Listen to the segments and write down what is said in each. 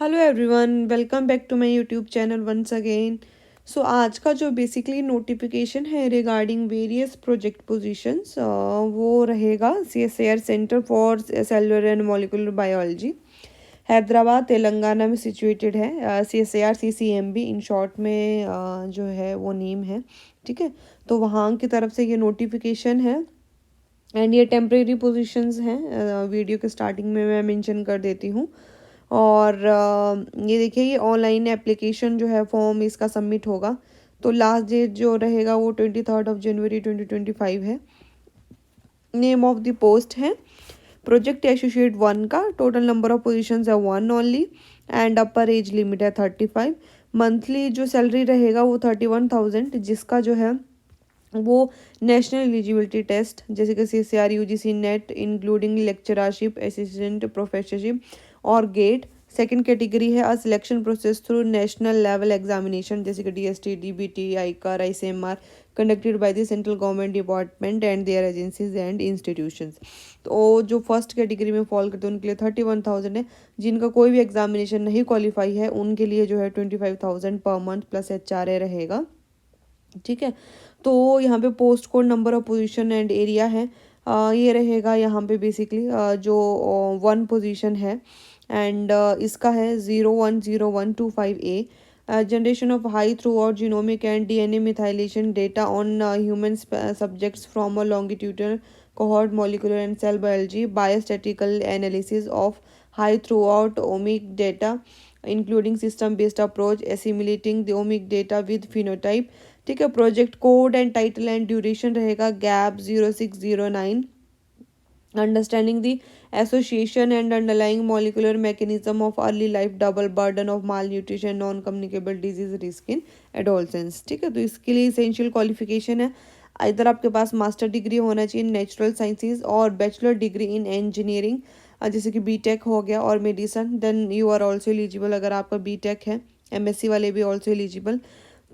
Hello everyone, welcome back to my YouTube channel once again. So आज का जो basically notification है regarding various project positions वो रहेगा CSIR centre for cellular and molecular biology, Hyderabad Telangana में situated है। CSIR CCMB in short में जो है वो नेम है। ठीक है, तो वहाँ की तरफ से ये नोटिफिकेशन है एंड ये टेम्परेरी पोजीशंस हैं। वीडियो के स्टार्टिंग में मैं मेंशन कर देती हूँ। और ये देखिए, ये ऑनलाइन एप्लीकेशन जो है फॉर्म इसका सबमिट होगा। तो लास्ट डेट जो रहेगा वो 23 जनवरी 2025 है। नेम ऑफ द पोस्ट है प्रोजेक्ट एसोसिएट 1 का। टोटल नंबर ऑफ पोजीशंस है 1 only and upper age limit है 35। मंथली जो सैलरी रहेगा वो 31,000, जिसका जो है वो नेशनल एलिजिबिलिटी टेस्ट जैसे कि CCR UGC net including lectureship assistant professorship और गेट। सेकंड कैटेगरी है selection process through national level examination जैसे कि DST DBT ICAR ICMR conducted by the central government department and their agencies and institutions. तो जो first category में fall करते हैं उनके लिए 31,000 है। जिनका कोई भी एग्जामिनेशन नहीं क्वालिफाई है उनके लिए जो है 25,000 पर मंथ प्लस HRA रहेगा। ठीक है, तो यहाँ पे post code number of position and area है। ये रहेगा यहाँ पे बेसिकली जो 1 पोजीशन है एंड इसका है 010125A। Generation of high throughput genomic and DNA methylation data on human subjects from a longitudinal cohort molecular and cell biology biostatistical analysis of high throughput omic data including system based approach assimilating the omic data with phenotype। ठीक है, project code and title and duration रहेगा gap 0609। Understanding the association and underlying molecular mechanism of early life double burden of malnutrition non communicable disease risk in adolescence. ठीक है, तो इसके लिए essential qualification है इधर आपके पास मास्टर डिग्री होना चाहिए नेचुरल साइंसेज और बैचलर डिग्री इन इंजीनियरिंग जैसे कि बीटेक हो गया और medicine. Then you are also eligible, अगर आपका बीटेक है MSc वाले भी ऑल्सो एलिजिबल।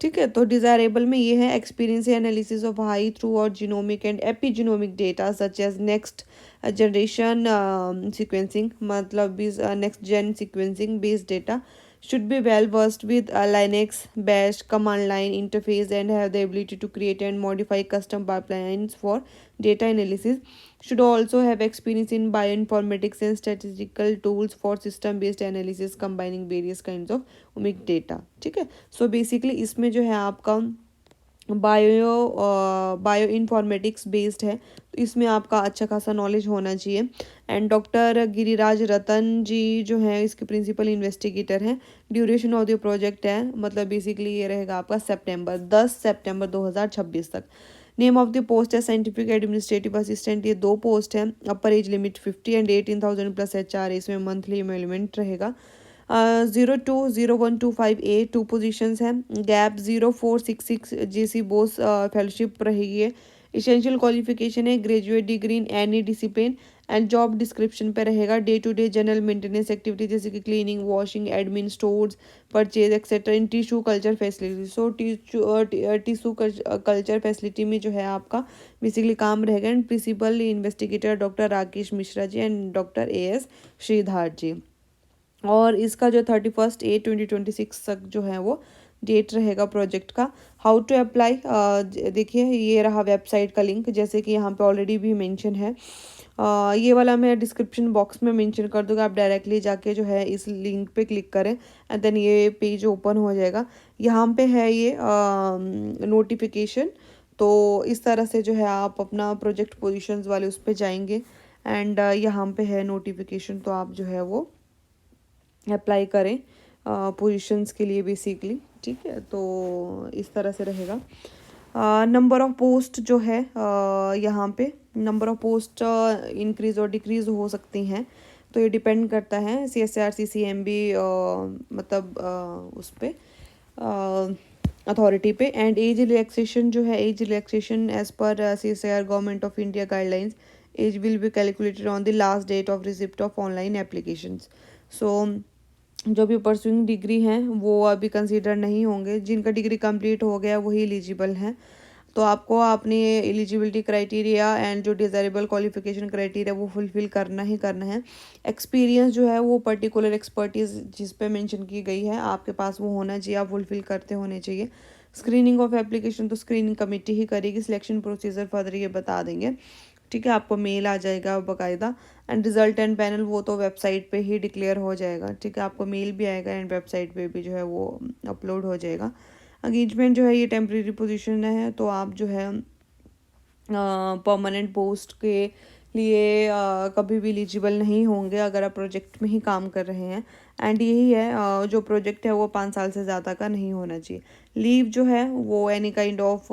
ठीक है, तो डिजायरेबल में ये है experience analysis of high throughput genomic and epigenomic data such as next generation sequencing मतलब next gen sequencing based data should be well versed with Linux, Bash, command line interface and have the ability to create and modify custom pipelines for data analysis. Should also have experience in bioinformatics and statistical tools for system based analysis combining various kinds of omic data। ठीक है, so basically इसमें जो है आपका bio informatics based है, तो इसमें आपका अच्छा खासा नॉलेज होना चाहिए। एंड डॉक्टर गिरिराज रतन जी जो हैं इसके प्रिंसिपल इन्वेस्टिगेटर हैं। ड्यूरेशन ऑफ द प्रोजेक्ट है मतलब बेसिकली ये रहेगा आपका 10 सितंबर 2026 तक। नेम ऑफ द पोस्ट है साइंटिफिक एडमिनिस्ट्रेटिव असिस्टेंट, ये 2 पोस्ट है। Upper age limit 50 and 18,000 plus HRA, इसमें मंथली एमेलमेंट रहेगा। 020125A 2 पोजीशंस हैं। गैप 0466 JC बोस फेलोशिप रहेगी। इसेंशियल क्वालिफिकेशन है graduate degree in any discipline and job description पे रहेगा day to day general maintenance activity जैसे कि cleaning washing admin stores purchase etcetera in tissue culture facility. So tissue culture facility में जो है आपका बेसिकली काम रहेगा। And principal investigator doctor Rakesh Mishra ji and doctor AS Sridhar ji. और इसका जो 31/8/2026 तक जो है वो डेट रहेगा प्रोजेक्ट का। हाउ टू अप्लाई, देखिए ये रहा वेबसाइट का लिंक जैसे कि यहाँ पे ऑलरेडी भी मेंशन है। ये वाला मैं डिस्क्रिप्शन बॉक्स में मेंशन कर दूँगा, आप डायरेक्टली जाके जो है इस लिंक पे क्लिक करें एंड देन ये पेज ओपन हो जाएगा। यहाँ पे है ये नोटिफिकेशन, तो इस तरह से जो है आप अपना प्रोजेक्ट पोजीशंस वाले उस पर जाएंगे एंड यहाँ पे है नोटिफिकेशन, तो आप जो है वो अप्लाई करें पोजीशंस के लिए बेसिकली। ठीक है, तो इस तरह से रहेगा। नंबर ऑफ पोस्ट जो है यहाँ पे नंबर ऑफ पोस्ट इंक्रीज और डिक्रीज हो सकती हैं, तो ये डिपेंड करता है CSIR CCMB मतलब उस पर अथॉरिटी पे। एंड एज रिलैक्सेशन जो है एज रिलैक्सेशन एज पर CSIR government of India guidelines age will be calculated on the last date of receipt of online applications. So जो भी परसुइंग डिग्री हैं वो अभी कंसीडर नहीं होंगे, जिनका डिग्री कंप्लीट हो गया वही एलिजिबल हैं। तो आपको अपनी एलिजिबिलिटी क्राइटेरिया एंड जो डिज़ायरेबल क्वालिफिकेशन क्राइटेरिया वो फुलफ़िल करना ही करना है। एक्सपीरियंस जो है वो पर्टिकुलर एक्सपर्टीज़ जिस पे मेंशन की गई है आपके पास वो होना चाहिए, आप फुलफ़िल करते होने चाहिए। स्क्रीनिंग ऑफ एप्लीकेशन तो स्क्रीनिंग कमेटी ही करेगी, सिलेक्शन प्रोसीजर फर्दर ये बता देंगे। ठीक है, आपको मेल आ जाएगा बाकायदा। एंड रिजल्ट एंड पैनल वो तो वेबसाइट पे ही डिक्लेयर हो जाएगा। ठीक है, आपको मेल भी आएगा एंड वेबसाइट पे भी जो है वो अपलोड हो जाएगा। एंगेजमेंट जो है ये टेम्प्रेरी पोजीशन है, तो आप जो है परमानेंट पोस्ट के लिए कभी भी एलिजिबल नहीं होंगे अगर आप प्रोजेक्ट में ही काम कर रहे हैं। एंड यही है जो प्रोजेक्ट है वो 5 साल से ज़्यादा का नहीं होना चाहिए। लीव जो है वो any kind of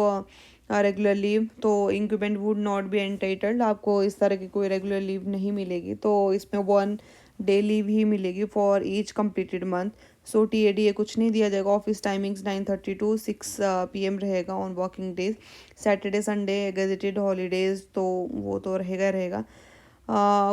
regular leave, तो increment would not be entitled, आपको इस तरह की कोई रेगुलर लीव नहीं मिलेगी। तो इसमें 1 डे लीव ही मिलेगी for each completed month. So TADA कुछ नहीं दिया जाएगा। ऑफिस टाइमिंग्स 9:30 to 6 PM रहेगा on working days. Saturday Sunday gazetted holidays तो वो तो रहेगा रहेगा।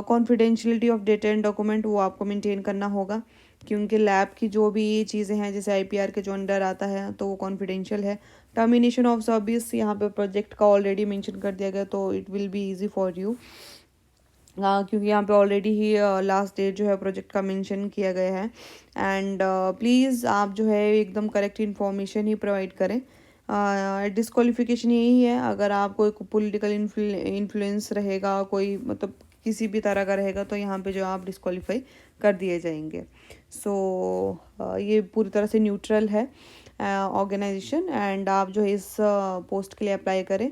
Confidentiality of data and document वो आपको मेंटेन करना होगा, क्योंकि लैब की जो भी चीज़ें हैं जैसे IPR के जो अंडर आता है तो वो कॉन्फिडेंशियल है। टर्मिनेशन ऑफ सर्विस यहाँ पे प्रोजेक्ट का ऑलरेडी मेंशन कर दिया गया, तो it will be easy for you, क्योंकि यहाँ पे ऑलरेडी ही लास्ट डेट जो है प्रोजेक्ट का मेंशन किया गया है। एंड प्लीज़ आप जो है एकदम करेक्ट इन्फॉर्मेशन ही प्रोवाइड करें। डिस्क्वालिफिकेशन यही है, अगर आपको एक पॉलिटिकल इन्फ्लुएंस रहेगा, कोई मतलब किसी भी तरह का रहेगा, तो यहाँ पे जो आप डिस्क्वालीफाई कर दिए जाएंगे। सो ये पूरी तरह से न्यूट्रल है ऑर्गेनाइजेशन, एंड आप जो है इस पोस्ट के लिए अप्लाई करें।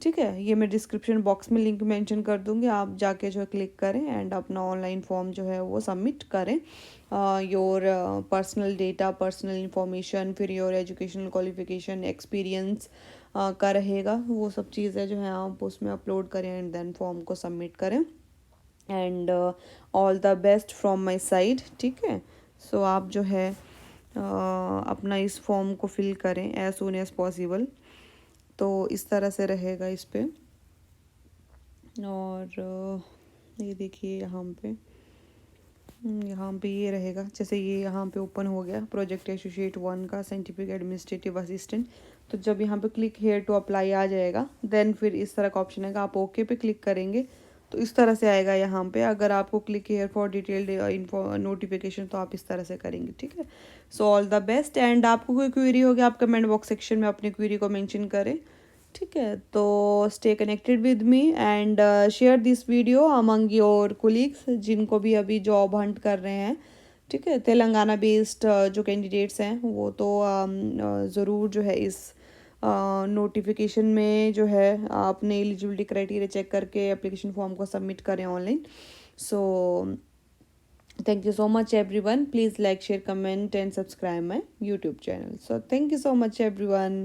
ठीक है, ये मैं डिस्क्रिप्शन बॉक्स में लिंक मेंशन कर दूंगी, आप जाके जो है क्लिक करें एंड अपना ऑनलाइन फॉर्म जो है वो सबमिट करें। Your personal data, personal information, फिर योर एजुकेशनल क्वालिफिकेशन, एक्सपीरियंस का रहेगा, वो सब चीज़ें जो है आप उसमें अपलोड करें एंड देन फॉर्म को सबमिट करें। And all the best from my side. ठीक है, सो आप जो है अपना इस फॉर्म को फिल करें एज सुन एज पॉसिबल। तो इस तरह से रहेगा इस पे। और ये देखिए यहाँ पे ये रहेगा, जैसे ये यहाँ पे ओपन हो गया प्रोजेक्ट एसोसिएट 1 का साइंटिफिक एडमिनिस्ट्रेटिव असिस्टेंट। तो जब यहाँ पे क्लिक हेयर टू अप्लाई आ जाएगा, देन फिर इस तरह का ऑप्शन है, आप ओके पे क्लिक करेंगे तो इस तरह से आएगा यहाँ पे। अगर आपको click here for detailed notification तो आप इस तरह से करेंगे। ठीक है, so all the best. And आपको कोई क्वेरी होगी आप कमेंट बॉक्स सेक्शन में अपनी क्वेरी को मेंशन करें। ठीक है, तो stay connected with me and share this video among your colleagues जिनको भी अभी जॉब हंट कर रहे हैं। ठीक है, तेलंगाना बेस्ड जो कैंडिडेट्स हैं वो तो ज़रूर जो है इस नोटिफिकेशन में जो है अपने एलिजिबिलिटी क्राइटेरिया चेक करके एप्लीकेशन फॉर्म को सबमिट करें online. So thank you so much everyone, please like, share, comment and subscribe my YouTube channel. So thank you so much everyone.